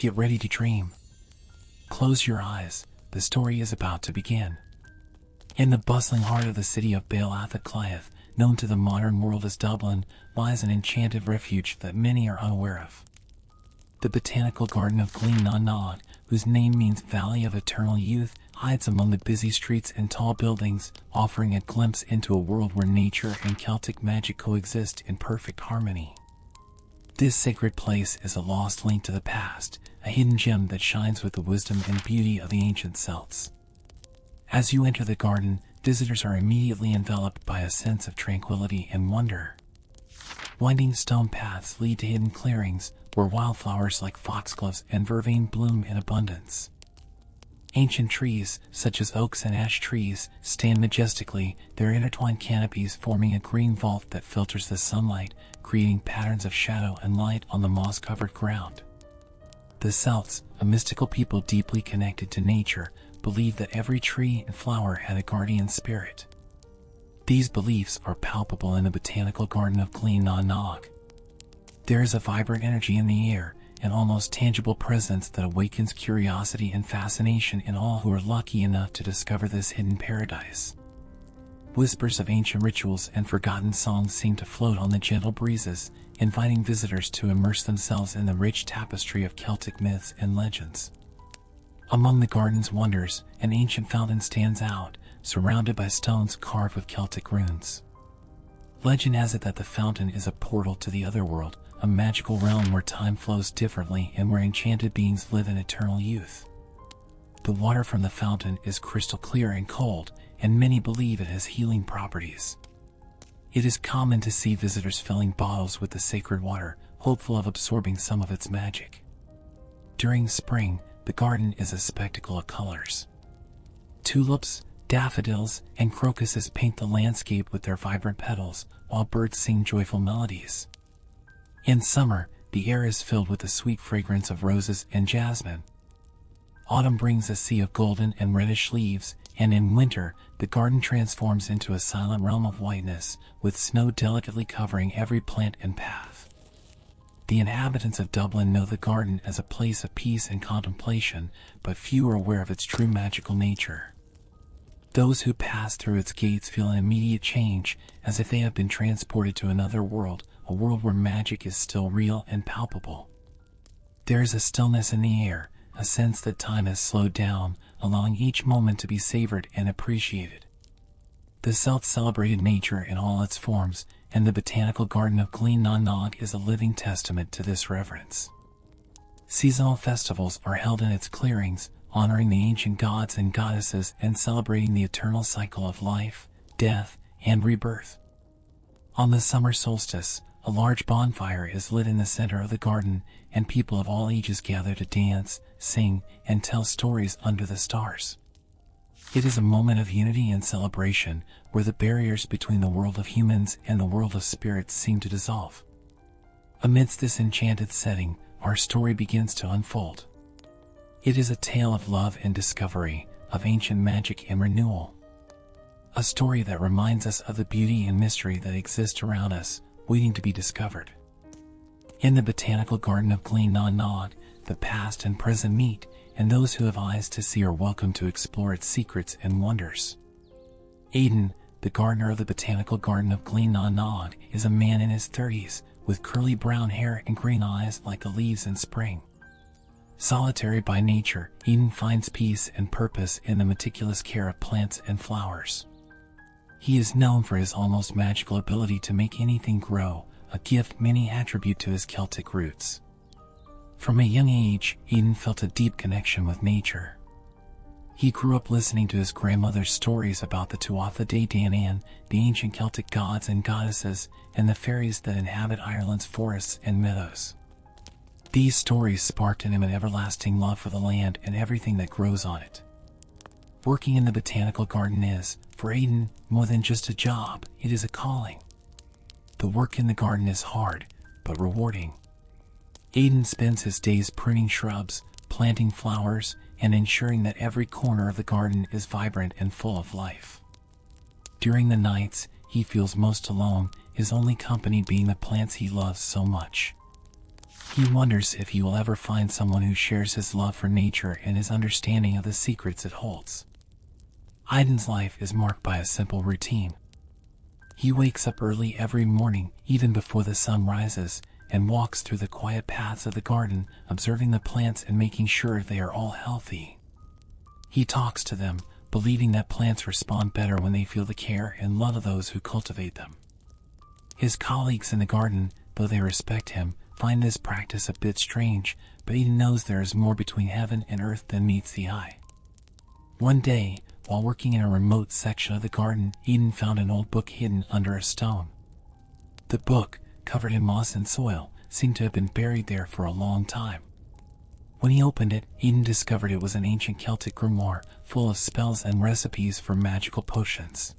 Get ready to dream. Close your eyes, the story is about to begin. In the bustling heart of the city of Baalath-Cliath, known to the modern world as Dublin, lies an enchanted refuge that many are unaware of. The Botanical Garden of Glyn-na-Nog, whose name means Valley of Eternal Youth, hides among the busy streets and tall buildings, offering a glimpse into a world where nature and Celtic magic coexist in perfect harmony. This sacred place is a lost link to the past, a hidden gem that shines with the wisdom and beauty of the ancient Celts. As you enter the garden, visitors are immediately enveloped by a sense of tranquility and wonder. Winding stone paths lead to hidden clearings, where wildflowers like foxgloves and vervain bloom in abundance. Ancient trees, such as oaks and ash trees, stand majestically, their intertwined canopies forming a green vault that filters the sunlight, creating patterns of shadow and light on the moss-covered ground. The Celts, a mystical people deeply connected to nature, believed that every tree and flower had a guardian spirit. These beliefs are palpable in the Botanical Garden of Glyn-na-Nog. There is a vibrant energy in the air, an almost tangible presence that awakens curiosity and fascination in all who are lucky enough to discover this hidden paradise. Whispers of ancient rituals and forgotten songs seem to float on the gentle breezes, inviting visitors to immerse themselves in the rich tapestry of Celtic myths and legends. Among the garden's wonders, an ancient fountain stands out, surrounded by stones carved with Celtic runes. Legend has it that the fountain is a portal to the otherworld, a magical realm where time flows differently and where enchanted beings live in eternal youth. The water from the fountain is crystal clear and cold, and many believe it has healing properties. It is common to see visitors filling bottles with the sacred water, hopeful of absorbing some of its magic. During spring, the garden is a spectacle of colors. Tulips, daffodils, and crocuses paint the landscape with their vibrant petals, while birds sing joyful melodies. In summer, the air is filled with the sweet fragrance of roses and jasmine. Autumn brings a sea of golden and reddish leaves, and in winter, the garden transforms into a silent realm of whiteness, with snow delicately covering every plant and path. The inhabitants of Dublin know the garden as a place of peace and contemplation, but few are aware of its true magical nature. Those who pass through its gates feel an immediate change, as if they have been transported to another world, a world where magic is still real and palpable. There is a stillness in the air, a sense that time has slowed down, allowing each moment to be savored and appreciated. The Celts celebrated nature in all its forms, and the Botanical Garden of Glyn-na-Nog is a living testament to this reverence. Seasonal festivals are held in its clearings, honoring the ancient gods and goddesses and celebrating the eternal cycle of life, death, and rebirth. On the summer solstice, a large bonfire is lit in the center of the garden, and people of all ages gather to dance, sing, and tell stories under the stars. It is a moment of unity and celebration, where the barriers between the world of humans and the world of spirits seem to dissolve. Amidst this enchanted setting, our story begins to unfold. It is a tale of love and discovery, of ancient magic and renewal. A story that reminds us of the beauty and mystery that exist around us, waiting to be discovered. In the Botanical Garden of Glyn-na-Nog, the past and present meet, and those who have eyes to see are welcome to explore its secrets and wonders. Aidan, the gardener of the Botanical Garden of Glyn-na-Nog, is a man in his 30s, with curly brown hair and green eyes like the leaves in spring. Solitary by nature, Aidan finds peace and purpose in the meticulous care of plants and flowers. He is known for his almost magical ability to make anything grow, a gift many attribute to his Celtic roots. From a young age, Aidan felt a deep connection with nature. He grew up listening to his grandmother's stories about the Tuatha De Danann, the ancient Celtic gods and goddesses, and the fairies that inhabit Ireland's forests and meadows. These stories sparked in him an everlasting love for the land and everything that grows on it. Working in the Botanical Garden is, for Aidan, more than just a job, it is a calling. The work in the garden is hard, but rewarding. Aidan spends his days pruning shrubs, planting flowers, and ensuring that every corner of the garden is vibrant and full of life. During the nights, he feels most alone, his only company being the plants he loves so much. He wonders if he will ever find someone who shares his love for nature and his understanding of the secrets it holds. Aiden's life is marked by a simple routine. He wakes up early every morning, even before the sun rises, and walks through the quiet paths of the garden, observing the plants and making sure they are all healthy. He talks to them, believing that plants respond better when they feel the care and love of those who cultivate them. His colleagues in the garden, though they respect him, find this practice a bit strange, but Aiden knows there is more between heaven and earth than meets the eye. One day, while working in a remote section of the garden, Aiden found an old book hidden under a stone. The book, covered in moss and soil, seemed to have been buried there for a long time. When he opened it, Aiden discovered it was an ancient Celtic grimoire, full of spells and recipes for magical potions.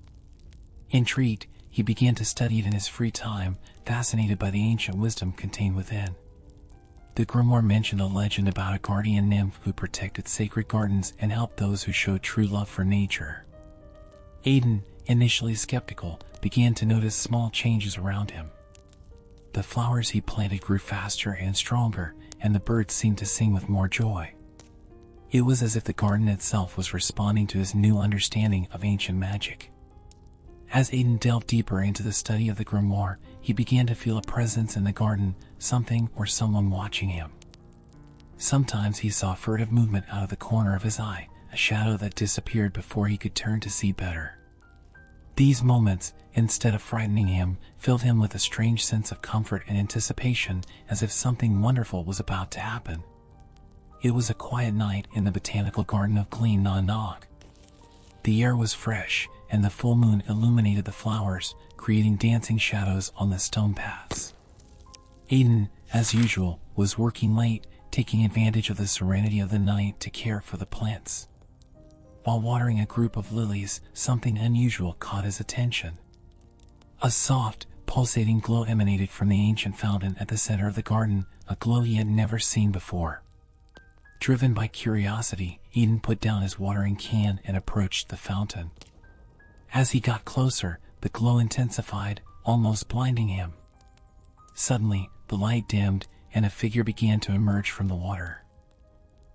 Intrigued, he began to study it in his free time, fascinated by the ancient wisdom contained within. The grimoire mentioned a legend about a guardian nymph who protected sacred gardens and helped those who showed true love for nature. Aiden, initially skeptical, began to notice small changes around him. The flowers he planted grew faster and stronger, and the birds seemed to sing with more joy. It was as if the garden itself was responding to his new understanding of ancient magic. As Aiden delved deeper into the study of the grimoire, he began to feel a presence in the garden, something or someone watching him. Sometimes he saw furtive movement out of the corner of his eye, a shadow that disappeared before he could turn to see better. These moments, instead of frightening him, filled him with a strange sense of comfort and anticipation, as if something wonderful was about to happen. It was a quiet night in the botanical garden of Glen na Nog. The air was fresh, and the full moon illuminated the flowers, creating dancing shadows on the stone paths. Aiden, as usual, was working late, taking advantage of the serenity of the night to care for the plants. While watering a group of lilies, something unusual caught his attention. A soft, pulsating glow emanated from the ancient fountain at the center of the garden, a glow he had never seen before. Driven by curiosity, Aiden put down his watering can and approached the fountain. As he got closer, the glow intensified, almost blinding him. Suddenly, the light dimmed, and a figure began to emerge from the water.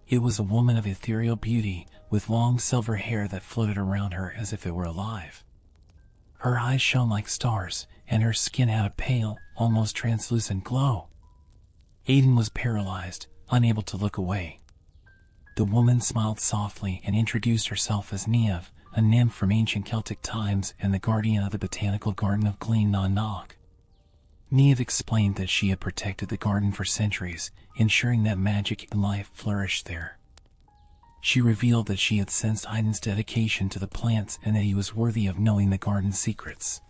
It was a woman of ethereal beauty, with long silver hair that floated around her as if it were alive. Her eyes shone like stars, and her skin had a pale, almost translucent glow. Aiden was paralyzed, unable to look away. The woman smiled softly and introduced herself as Niamh, a nymph from ancient Celtic times and the guardian of the botanical garden of Glen na Nog. Niamh explained that she had protected the garden for centuries, ensuring that magic and life flourished there. She revealed that she had sensed Aiden's dedication to the plants and that he was worthy of knowing the garden's secrets.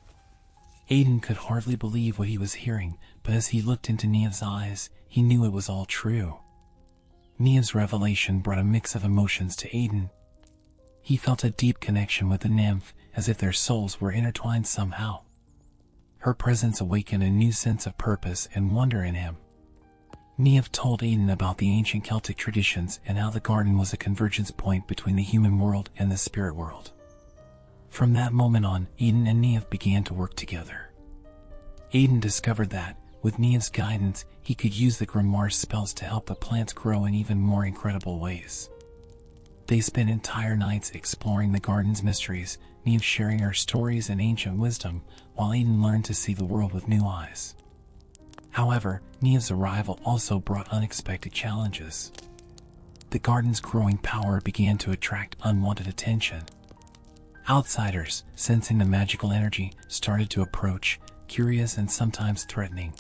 Aiden could hardly believe what he was hearing, but as he looked into Niamh's eyes, he knew it was all true. Niamh's revelation brought a mix of emotions to Aiden. He felt a deep connection with the nymph, as if their souls were intertwined somehow. Her presence awakened a new sense of purpose and wonder in him. Niamh told Aiden about the ancient Celtic traditions and how the garden was a convergence point between the human world and the spirit world. From that moment on, Aiden and Niamh began to work together. Aiden discovered that, with Niamh's guidance, he could use the grimoire's spells to help the plants grow in even more incredible ways. They spent entire nights exploring the garden's mysteries, Niamh sharing her stories and ancient wisdom, while Aiden learned to see the world with new eyes. However, Niamh's arrival also brought unexpected challenges. The garden's growing power began to attract unwanted attention. Outsiders, sensing the magical energy, started to approach, curious and sometimes threatening.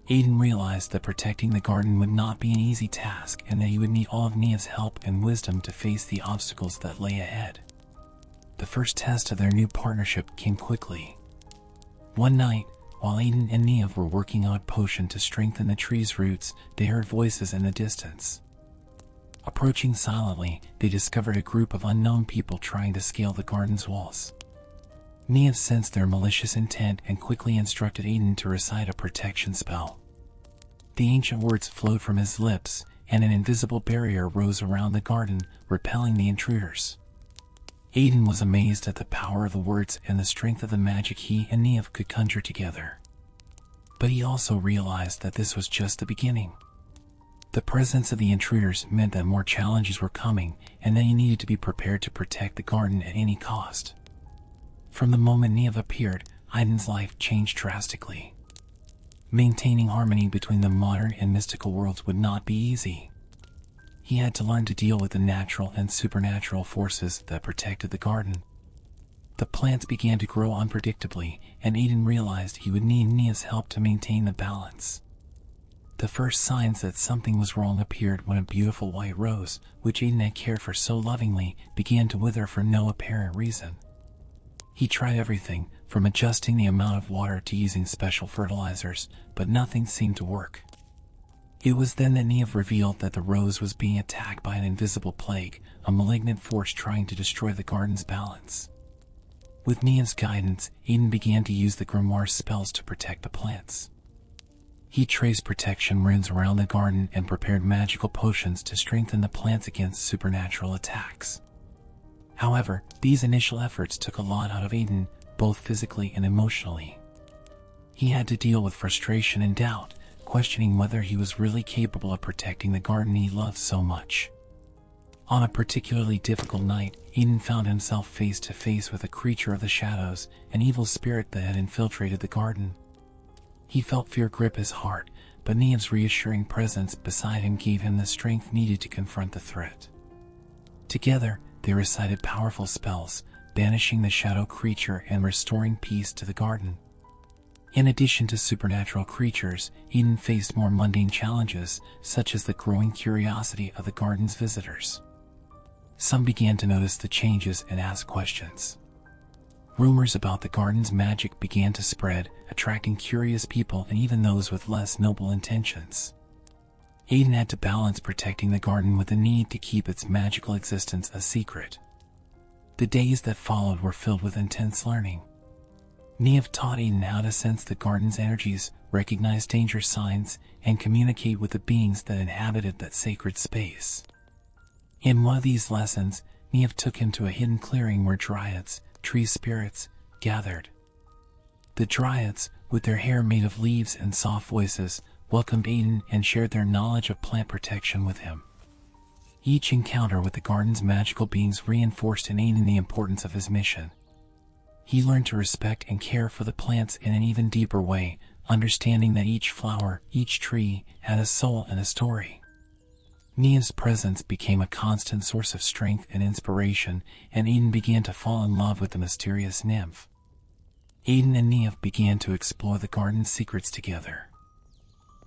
Aiden realized that protecting the garden would not be an easy task and that he would need all of Niamh's help and wisdom to face the obstacles that lay ahead. The first test of their new partnership came quickly. One night, while Aiden and Niamh were working on a potion to strengthen the tree's roots, they heard voices in the distance. Approaching silently, they discovered a group of unknown people trying to scale the garden's walls. Niamh sensed their malicious intent and quickly instructed Aiden to recite a protection spell. The ancient words flowed from his lips, and an invisible barrier rose around the garden, repelling the intruders. Aiden was amazed at the power of the words and the strength of the magic he and Niamh could conjure together. But he also realized that this was just the beginning. The presence of the intruders meant that more challenges were coming, and that he needed to be prepared to protect the garden at any cost. From the moment Neve appeared, Aiden's life changed drastically. Maintaining harmony between the modern and mystical worlds would not be easy. He had to learn to deal with the natural and supernatural forces that protected the garden. The plants began to grow unpredictably, and Aiden realized he would need Neve's help to maintain the balance. The first signs that something was wrong appeared when a beautiful white rose, which Aiden had cared for so lovingly, began to wither for no apparent reason. He tried everything, from adjusting the amount of water to using special fertilizers, but nothing seemed to work. It was then that Neve revealed that the rose was being attacked by an invisible plague, a malignant force trying to destroy the garden's balance. With Neve's guidance, Aiden began to use the grimoire spells to protect the plants. He traced protection runes around the garden and prepared magical potions to strengthen the plants against supernatural attacks. However, these initial efforts took a lot out of Aiden, both physically and emotionally. He had to deal with frustration and doubt, questioning whether he was really capable of protecting the garden he loved so much. On a particularly difficult night, Aiden found himself face to face with a creature of the shadows, an evil spirit that had infiltrated the garden. He felt fear grip his heart, but Neve's reassuring presence beside him gave him the strength needed to confront the threat. Together, they recited powerful spells, banishing the shadow creature and restoring peace to the garden. In addition to supernatural creatures, Aiden faced more mundane challenges, such as the growing curiosity of the garden's visitors. Some began to notice the changes and ask questions. Rumors about the garden's magic began to spread, attracting curious people and even those with less noble intentions. Aiden had to balance protecting the garden with the need to keep its magical existence a secret. The days that followed were filled with intense learning. Neve taught Aiden how to sense the garden's energies, recognize danger signs, and communicate with the beings that inhabited that sacred space. In one of these lessons, Neve took him to a hidden clearing where dryads, tree spirits, gathered. The dryads, with their hair made of leaves and soft voices, welcomed Aiden and shared their knowledge of plant protection with him. Each encounter with the garden's magical beings reinforced in Aiden the importance of his mission. He learned to respect and care for the plants in an even deeper way, understanding that each flower, each tree, had a soul and a story. Neve's presence became a constant source of strength and inspiration, and Aiden began to fall in love with the mysterious nymph. Aiden and Neve began to explore the garden's secrets together.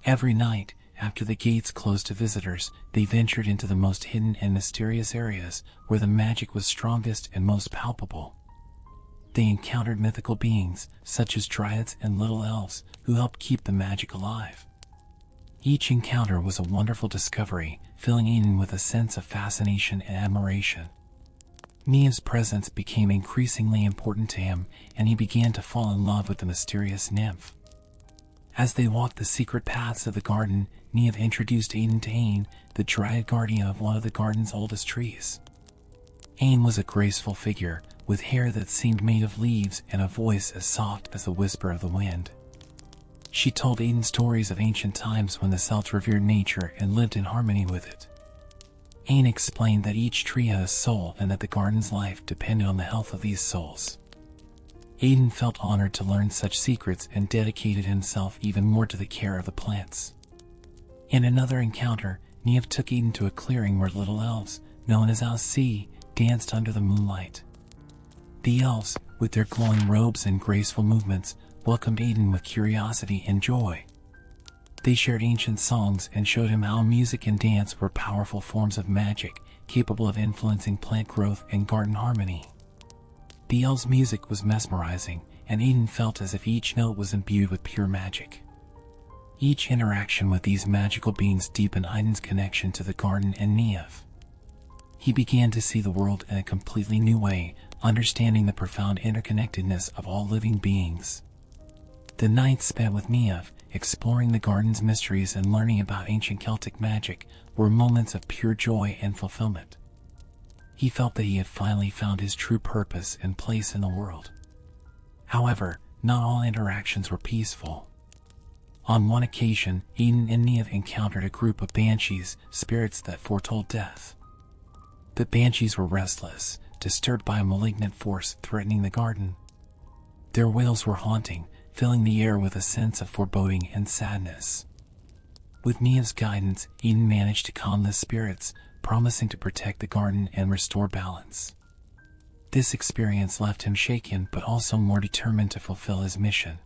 Every night, after the gates closed to visitors, they ventured into the most hidden and mysterious areas, where the magic was strongest and most palpable. They encountered mythical beings, such as dryads and little elves, who helped keep the magic alive. Each encounter was a wonderful discovery, filling Aiden with a sense of fascination and admiration. Neve's presence became increasingly important to him, and he began to fall in love with the mysterious nymph. As they walked the secret paths of the garden, Neve introduced Aiden to Ain, the dryad guardian of one of the garden's oldest trees. Ain was a graceful figure, with hair that seemed made of leaves and a voice as soft as the whisper of the wind. She told Aiden stories of ancient times when the Celts revered nature and lived in harmony with it. Ain explained that each tree had a soul and that the garden's life depended on the health of these souls. Aiden felt honored to learn such secrets and dedicated himself even more to the care of the plants. In another encounter, Neve took Aiden to a clearing where little elves, known as Alsi, danced under the moonlight. The elves, with their glowing robes and graceful movements, welcomed Aiden with curiosity and joy. They shared ancient songs and showed him how music and dance were powerful forms of magic, capable of influencing plant growth and garden harmony. The elves' music was mesmerizing, and Aiden felt as if each note was imbued with pure magic. Each interaction with these magical beings deepened Aiden's connection to the garden and Neve. He began to see the world in a completely new way, understanding the profound interconnectedness of all living beings. The nights spent with Neve, exploring the garden's mysteries and learning about ancient Celtic magic, were moments of pure joy and fulfillment. He felt that he had finally found his true purpose and place in the world. However, not all interactions were peaceful. On one occasion, Eden and Neve encountered a group of banshees, spirits that foretold death. The banshees were restless, disturbed by a malignant force threatening the garden. Their wails were haunting, filling the air with a sense of foreboding and sadness. With Neve's guidance, Eden managed to calm the spirits, promising to protect the garden and restore balance. This experience left him shaken but also more determined to fulfill his mission.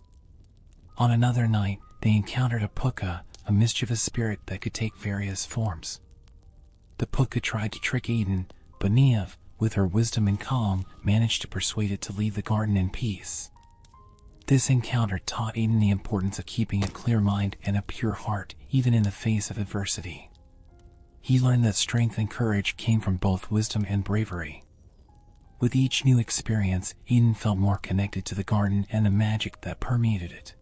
On another night, they encountered a puka, a mischievous spirit that could take various forms. The puka tried to trick Eden, but Neve, with her wisdom and calm, managed to persuade it to leave the garden in peace. This encounter taught Eden the importance of keeping a clear mind and a pure heart, even in the face of adversity. He learned that strength and courage came from both wisdom and bravery. With each new experience, Eden felt more connected to the garden and the magic that permeated it.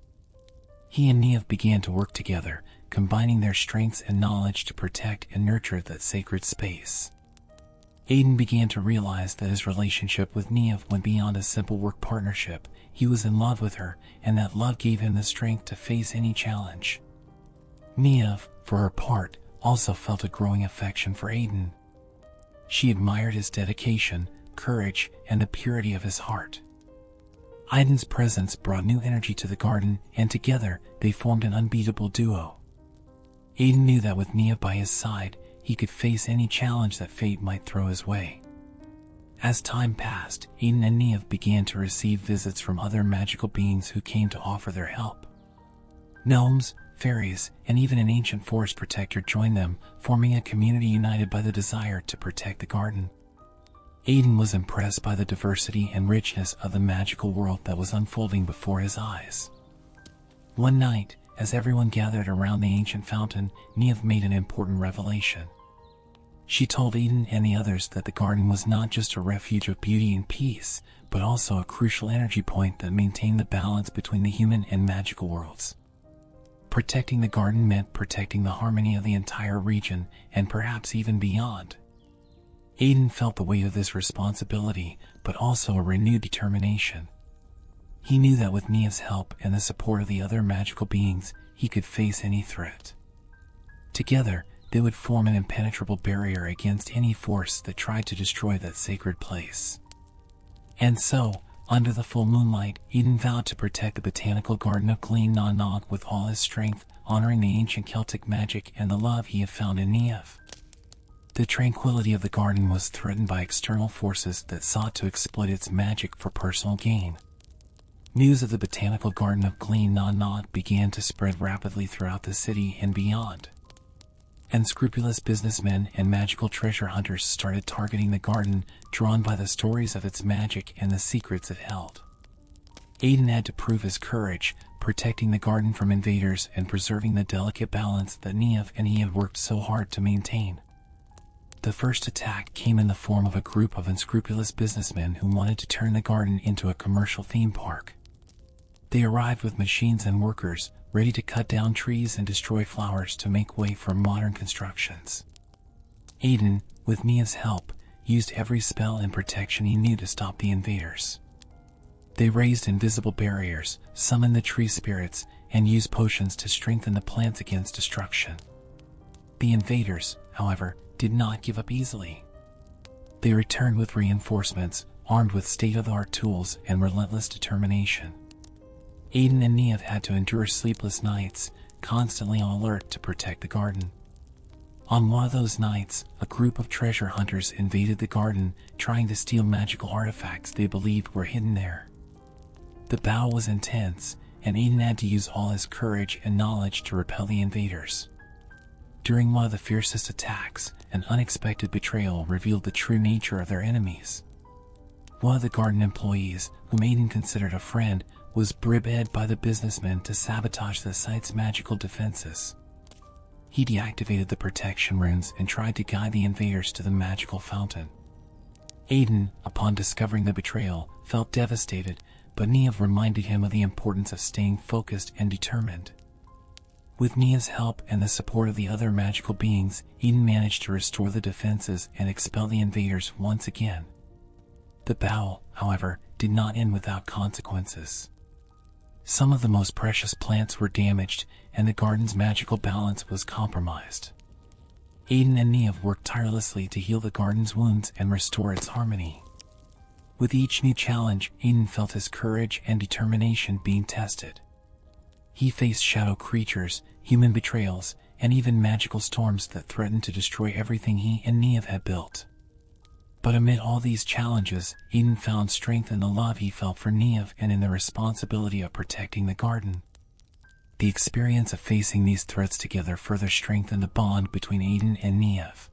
He and Neve began to work together, combining their strengths and knowledge to protect and nurture that sacred space. Eden began to realize that his relationship with Neve went beyond a simple work partnership. He was in love with her, and that love gave him the strength to face any challenge. Neve, for her part, also felt a growing affection for Eden. She admired his dedication, courage, and the purity of his heart. Eden's presence brought new energy to the garden, and together they formed an unbeatable duo. Eden knew that with Neve by his side, he could face any challenge that fate might throw his way. As time passed, Eden and Neve began to receive visits from other magical beings who came to offer their help. Gnomes, fairies, and even an ancient forest protector joined them, forming a community united by the desire to protect the garden. Eden was impressed by the diversity and richness of the magical world that was unfolding before his eyes. One night, as everyone gathered around the ancient fountain, Neve made an important revelation. She told Eden and the others that the garden was not just a refuge of beauty and peace, but also a crucial energy point that maintained the balance between the human and magical worlds. Protecting the garden meant protecting the harmony of the entire region, and perhaps even beyond. Eden felt the weight of this responsibility, but also a renewed determination. He knew that with Neve's help and the support of the other magical beings, he could face any threat. Together, they would form an impenetrable barrier against any force that tried to destroy that sacred place. And so, under the full moonlight, Eden vowed to protect the botanical garden of Glen Nanog with all his strength, honoring the ancient Celtic magic and the love he had found in Neve. The tranquility of the garden was threatened by external forces that sought to exploit its magic for personal gain. News of the botanical garden of Glen Nanog began to spread rapidly throughout the city and beyond. Unscrupulous businessmen and magical treasure hunters started targeting the garden, drawn by the stories of its magic and the secrets it held. Eden had to prove his courage, protecting the garden from invaders and preserving the delicate balance that Neve and he had worked so hard to maintain. The first attack came in the form of a group of unscrupulous businessmen who wanted to turn the garden into a commercial theme park. They arrived with machines and workers, ready to cut down trees and destroy flowers to make way for modern constructions. Eden, with Neve's help, used every spell and protection he knew to stop the invaders. They raised invisible barriers, summoned the tree spirits, and used potions to strengthen the plants against destruction. The invaders, however, did not give up easily. They returned with reinforcements, armed with state-of-the-art tools and relentless determination. Eden and Neve had to endure sleepless nights, constantly on alert to protect the garden. On one of those nights, a group of treasure hunters invaded the garden, trying to steal magical artifacts they believed were hidden there. The battle was intense, and Eden had to use all his courage and knowledge to repel the invaders. During one of the fiercest attacks, an unexpected betrayal revealed the true nature of their enemies. One of the garden employees, whom Eden considered a friend, was bribed by the businessmen to sabotage the site's magical defenses. He deactivated the protection runes and tried to guide the invaders to the magical fountain. Eden, upon discovering the betrayal, felt devastated, but Neve reminded him of the importance of staying focused and determined. With Neve's help and the support of the other magical beings, Eden managed to restore the defenses and expel the invaders once again. The battle, however, did not end without consequences. Some of the most precious plants were damaged, and the garden's magical balance was compromised. Aiden and Niamh worked tirelessly to heal the garden's wounds and restore its harmony. With each new challenge, Aiden felt his courage and determination being tested. He faced shadow creatures, human betrayals, and even magical storms that threatened to destroy everything he and Niamh had built. But amid all these challenges, Aiden found strength in the love he felt for Niamh and in the responsibility of protecting the garden. The experience of facing these threats together further strengthened the bond between Aiden and Niamh.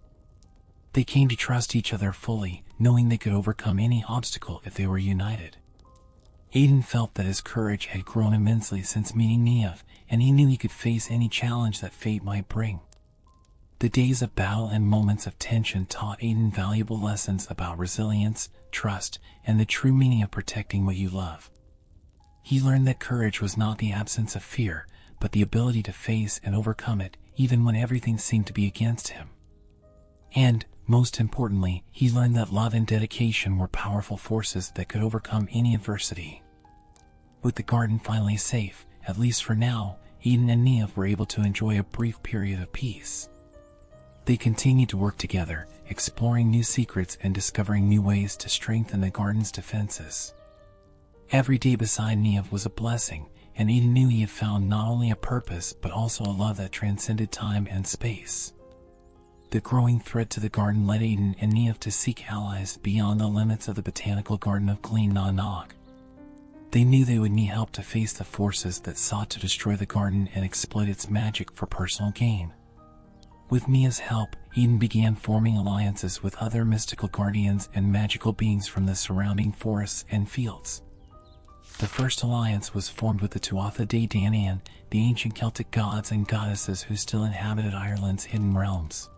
They came to trust each other fully, knowing they could overcome any obstacle if they were united. Aiden felt that his courage had grown immensely since meeting Niamh, and he knew he could face any challenge that fate might bring. The days of battle and moments of tension taught Aiden valuable lessons about resilience, trust, and the true meaning of protecting what you love. He learned that courage was not the absence of fear, but the ability to face and overcome it, even when everything seemed to be against him. And, most importantly, he learned that love and dedication were powerful forces that could overcome any adversity. With the garden finally safe, at least for now, Aiden and Niamh were able to enjoy a brief period of peace. They continued to work together, exploring new secrets and discovering new ways to strengthen the garden's defenses. Every day beside Niamh was a blessing, and Aiden knew he had found not only a purpose but also a love that transcended time and space. The growing threat to the garden led Aiden and Niamh to seek allies beyond the limits of the botanical garden of Glen Na Nog. They knew they would need help to face the forces that sought to destroy the garden and exploit its magic for personal gain. With Niamh's help, Aiden began forming alliances with other mystical guardians and magical beings from the surrounding forests and fields. The first alliance was formed with the Tuatha De Danann, the ancient Celtic gods and goddesses who still inhabited Ireland's hidden realms.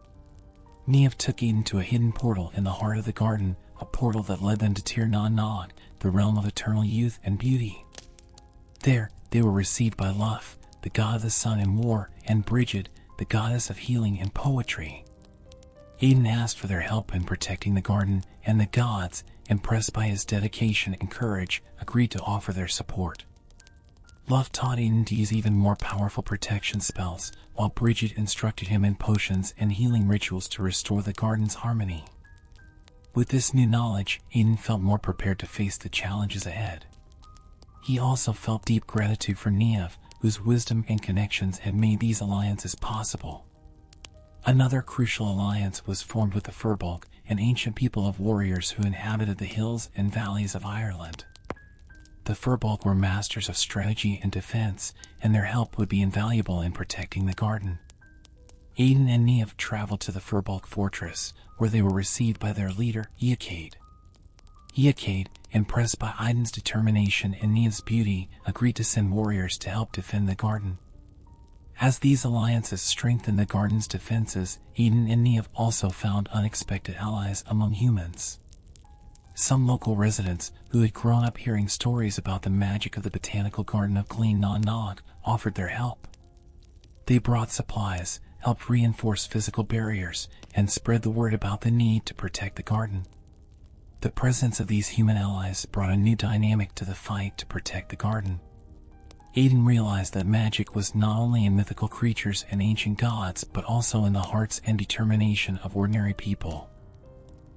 Niamh took Aiden to a hidden portal in the heart of the garden, a portal that led them to Tir Na Nog, the realm of eternal youth and beauty. There, they were received by Lugh, the god of the sun and war, and Brigid, the goddess of healing and poetry. Aiden asked for their help in protecting the garden, and the gods, impressed by his dedication and courage, agreed to offer their support. Lugh taught Aiden to use even more powerful protection spells, while Brigid instructed him in potions and healing rituals to restore the garden's harmony. With this new knowledge, Aiden felt more prepared to face the challenges ahead. He also felt deep gratitude for Niamh, whose wisdom and connections had made these alliances possible. Another crucial alliance was formed with the Firbolg, an ancient people of warriors who inhabited the hills and valleys of Ireland. The Firbolg were masters of strategy and defense, and their help would be invaluable in protecting the garden. Aiden and Niamh traveled to the Firbolg fortress, where they were received by their leader, Eochaid. Eochaid, impressed by Aiden's determination and Niamh's beauty, agreed to send warriors to help defend the garden. As these alliances strengthened the garden's defenses, Aiden and Niamh also found unexpected allies among humans. Some local residents, who had grown up hearing stories about the magic of the botanical garden of Glen Na Nog, offered their help. They brought supplies, helped reinforce physical barriers, and spread the word about the need to protect the garden. The presence of these human allies brought a new dynamic to the fight to protect the garden. Aiden realized that magic was not only in mythical creatures and ancient gods, but also in the hearts and determination of ordinary people.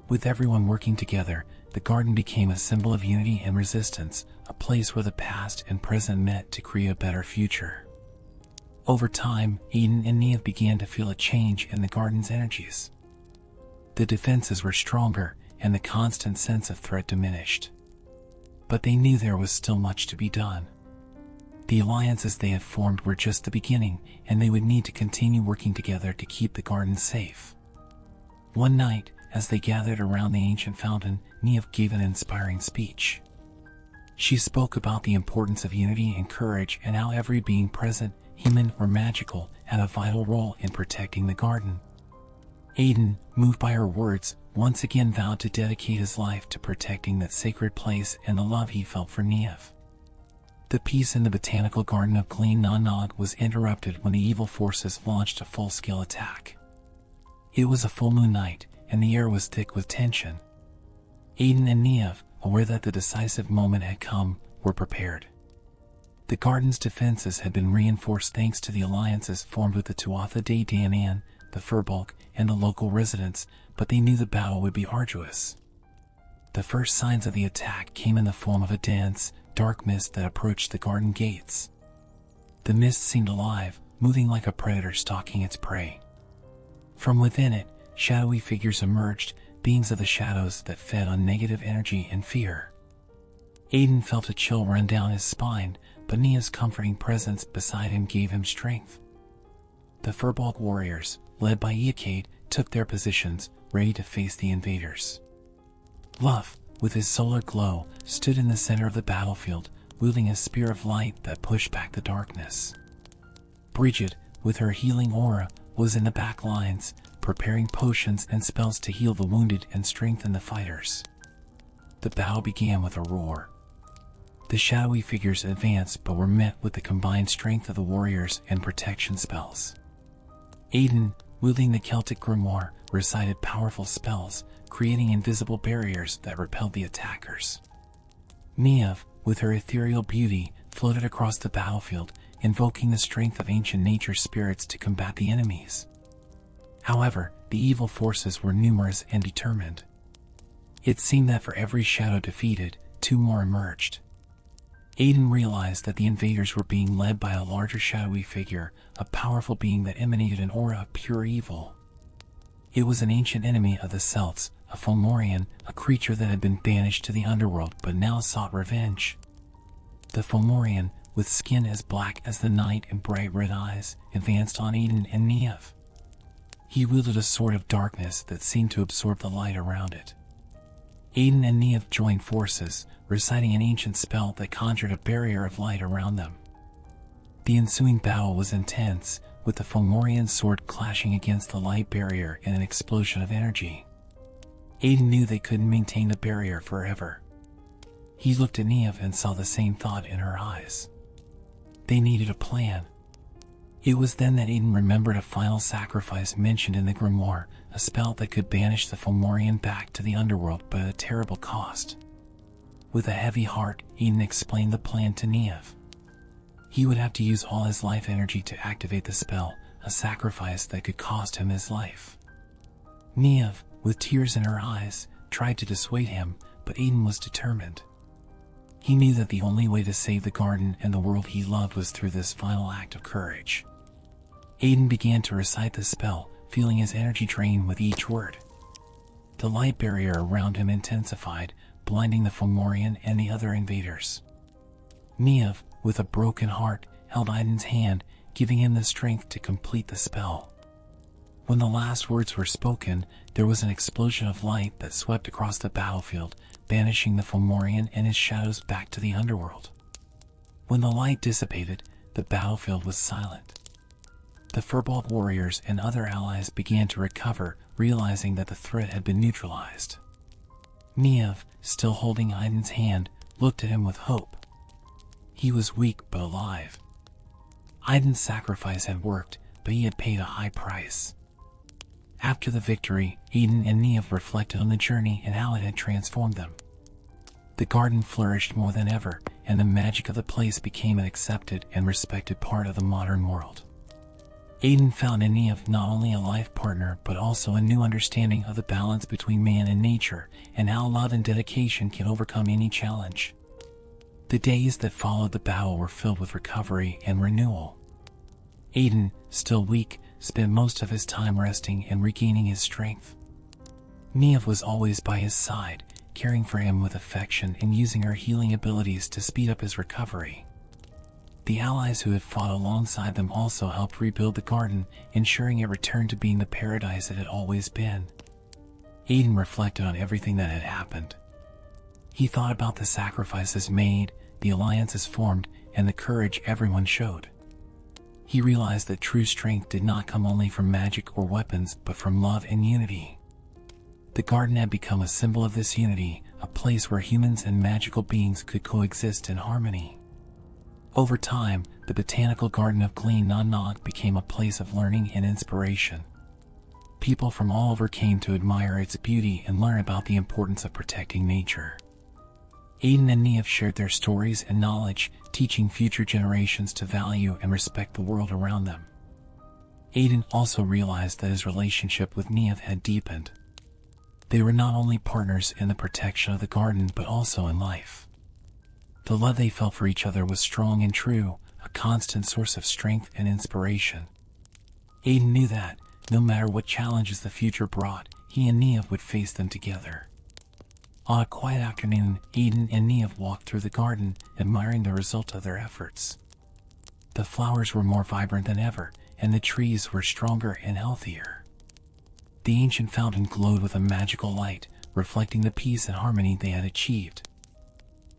With everyone working together, the garden became a symbol of unity and resistance, a place where the past and present met to create a better future. Over time, Aiden and Niamh began to feel a change in the garden's energies. The defenses were stronger, and the constant sense of threat diminished. But they knew there was still much to be done. The alliances they had formed were just the beginning, and they would need to continue working together to keep the garden safe. One night, as they gathered around the ancient fountain, Niamh gave an inspiring speech. She spoke about the importance of unity and courage and how every being present, human or magical, had a vital role in protecting the garden. Aiden, moved by her words, once again vowed to dedicate his life to protecting that sacred place and the love he felt for Niamh. The peace in the botanical garden of Glen Na Nog was interrupted when the evil forces launched a full-scale attack. It was a full moon night, and the air was thick with tension. Aiden and Niamh, aware that the decisive moment had come, were prepared. The garden's defenses had been reinforced thanks to the alliances formed with the Tuatha De Danann, the Firbolg, and the local residents, but they knew the battle would be arduous. The first signs of the attack came in the form of a dense, dark mist that approached the garden gates. The mist seemed alive, moving like a predator stalking its prey. From within it, shadowy figures emerged, beings of the shadows that fed on negative energy and fear. Aidan felt a chill run down his spine, but Nia's comforting presence beside him gave him strength. The Firbolg warriors, led by Eakade, took their positions, ready to face the invaders. Luff, with his solar glow, stood in the center of the battlefield, wielding a spear of light that pushed back the darkness. Bridget, with her healing aura, was in the back lines, preparing potions and spells to heal the wounded and strengthen the fighters. The battle began with a roar. The shadowy figures advanced but were met with the combined strength of the warriors and protection spells. Aidan, wielding the Celtic grimoire, recited powerful spells, creating invisible barriers that repelled the attackers. Nia, with her ethereal beauty, floated across the battlefield, invoking the strength of ancient nature spirits to combat the enemies. However, the evil forces were numerous and determined. It seemed that for every shadow defeated, two more emerged. Aidan realized that the invaders were being led by a larger shadowy figure, a powerful being that emanated an aura of pure evil. It was an ancient enemy of the Celts, a Fomorian, a creature that had been banished to the underworld but now sought revenge. The Fomorian, with skin as black as the night and bright red eyes, advanced on Aidan and Nia. He wielded a sword of darkness that seemed to absorb the light around it. Aidan and Nia joined forces, reciting an ancient spell that conjured a barrier of light around them. The ensuing battle was intense, with the Fomorian sword clashing against the light barrier in an explosion of energy. Aidan knew they couldn't maintain the barrier forever. He looked at Nia and saw the same thought in her eyes. They needed a plan. It was then that Aidan remembered a final sacrifice mentioned in the grimoire, a spell that could banish the Fomorian back to the underworld but at a terrible cost. With a heavy heart, Aidan explained the plan to Nia. He would have to use all his life energy to activate the spell, a sacrifice that could cost him his life. Nia, with tears in her eyes, tried to dissuade him, but Aidan was determined. He knew that the only way to save the garden and the world he loved was through this final act of courage. Aidan began to recite the spell, feeling his energy drain with each word. The light barrier around him intensified, blinding the Fomorian and the other invaders. Nia, with a broken heart, held Aidan's hand, giving him the strength to complete the spell. When the last words were spoken, there was an explosion of light that swept across the battlefield, banishing the Fomorian and his shadows back to the underworld. When the light dissipated, the battlefield was silent. The Firbolg warriors and other allies began to recover, realizing that the threat had been neutralized. Nia, still holding Aidan's hand, looked at him with hope. He was weak but alive. Aidan's sacrifice had worked, but he had paid a high price. After the victory, Aidan and Nia reflected on the journey and how it had transformed them. The garden flourished more than ever, and the magic of the place became an accepted and respected part of the modern world. Aidan found in Nia not only a life partner but also a new understanding of the balance between man and nature, and how love and dedication can overcome any challenge. The days that followed the battle were filled with recovery and renewal. Aidan, still weak, spent most of his time resting and regaining his strength. Nia was always by his side, caring for him with affection and using her healing abilities to speed up his recovery. The allies who had fought alongside them also helped rebuild the garden, ensuring it returned to being the paradise it had always been. Aidan reflected on everything that had happened. He thought about the sacrifices made, the alliances formed, and the courage everyone showed. He realized that true strength did not come only from magic or weapons, but from love and unity. The garden had become a symbol of this unity, a place where humans and magical beings could coexist in harmony. Over time, the botanical garden of Glen Nonnog became a place of learning and inspiration. People from all over came to admire its beauty and learn about the importance of protecting nature. Aiden and Neve shared their stories and knowledge, teaching future generations to value and respect the world around them. Aiden also realized that his relationship with Neve had deepened. They were not only partners in the protection of the garden but also in life. The love they felt for each other was strong and true, a constant source of strength and inspiration. Aiden knew that, no matter what challenges the future brought, he and Neve would face them together. On a quiet afternoon, Aiden and Neve walked through the garden, admiring the result of their efforts. The flowers were more vibrant than ever, and the trees were stronger and healthier. The ancient fountain glowed with a magical light, reflecting the peace and harmony they had achieved.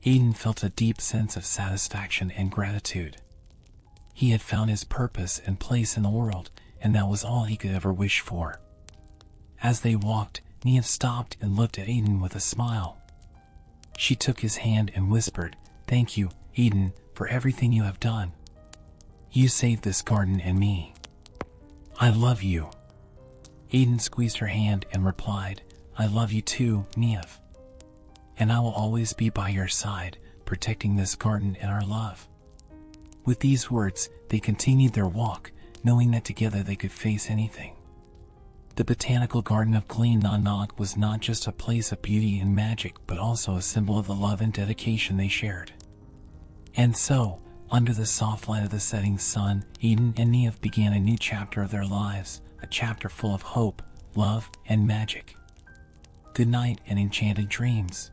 Aiden felt a deep sense of satisfaction and gratitude. He had found his purpose and place in the world, and that was all he could ever wish for. As they walked, Neve stopped and looked at Aiden with a smile. She took his hand and whispered, "Thank you, Aiden, for everything you have done. You saved this garden and me. I love you." Aiden squeezed her hand and replied, "I love you too, Neve. And I will always be by your side, protecting this garden and our love." With these words, they continued their walk, knowing that together they could face anything. The botanical garden of Glyn-na-Nog was not just a place of beauty and magic, but also a symbol of the love and dedication they shared. And so, under the soft light of the setting sun, Aiden and Neve began a new chapter of their lives, a chapter full of hope, love, and magic. Good night and enchanted dreams.